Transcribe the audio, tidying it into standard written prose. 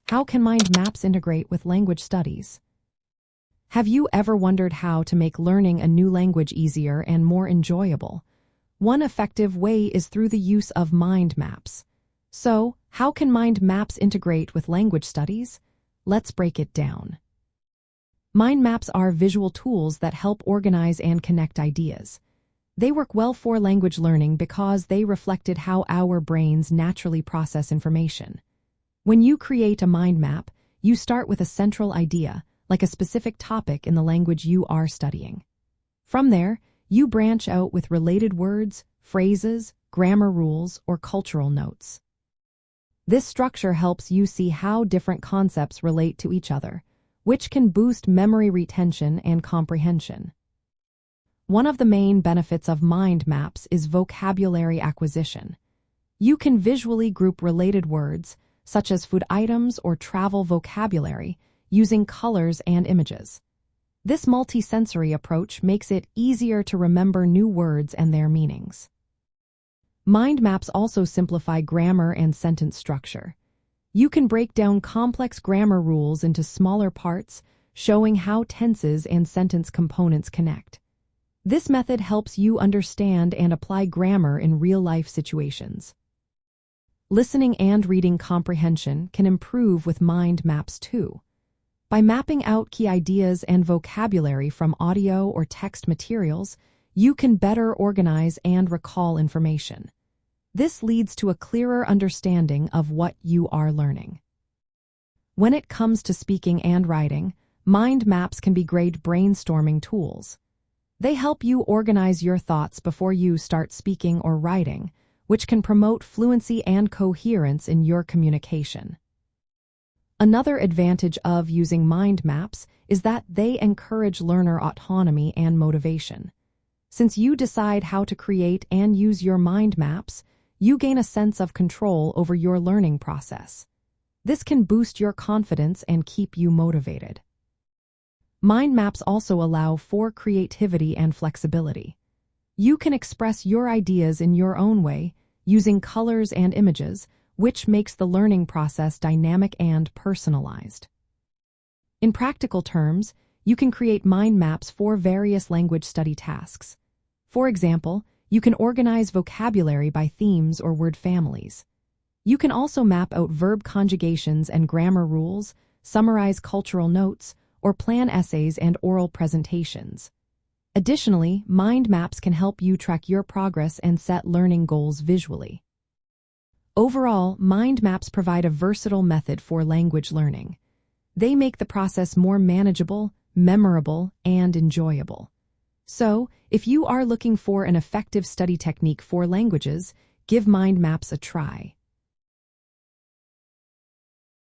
How can mind maps integrate with language studies? Have you ever wondered how to make learning a new language easier and more enjoyable? One effective way is through the use of mind maps. So, how can mind maps integrate with language studies? Let's break it down. Mind maps are visual tools that help organize and connect ideas. They work well for language learning because they reflected how our brains naturally process information. When you create a mind map, you start with a central idea, like a specific topic in the language you are studying. From there, you branch out with related words, phrases, grammar rules, or cultural notes. This structure helps you see how different concepts relate to each other, which can boost memory retention and comprehension. One of the main benefits of mind maps is vocabulary acquisition. You can visually group related words, such as food items or travel vocabulary, using colors and images. This multisensory approach makes it easier to remember new words and their meanings. Mind maps also simplify grammar and sentence structure. You can break down complex grammar rules into smaller parts, showing how tenses and sentence components connect. This method helps you understand and apply grammar in real-life situations. Listening and reading comprehension can improve with mind maps too. By mapping out key ideas and vocabulary from audio or text materials, you can better organize and recall information. This leads to a clearer understanding of what you are learning. When it comes to speaking and writing, mind maps can be great brainstorming tools. They help you organize your thoughts before you start speaking or writing, which can promote fluency and coherence in your communication. Another advantage of using mind maps is that they encourage learner autonomy and motivation. Since you decide how to create and use your mind maps, you gain a sense of control over your learning process. This can boost your confidence and keep you motivated. Mind maps also allow for creativity and flexibility. You can express your ideas in your own way, using colors and images, which makes the learning process dynamic and personalized. In practical terms, you can create mind maps for various language study tasks. For example, you can organize vocabulary by themes or word families. You can also map out verb conjugations and grammar rules, summarize cultural notes, or plan essays and oral presentations. Additionally, mind maps can help you track your progress and set learning goals visually. Overall, mind maps provide a versatile method for language learning. They make the process more manageable, memorable, and enjoyable. So, if you are looking for an effective study technique for languages, give mind maps a try.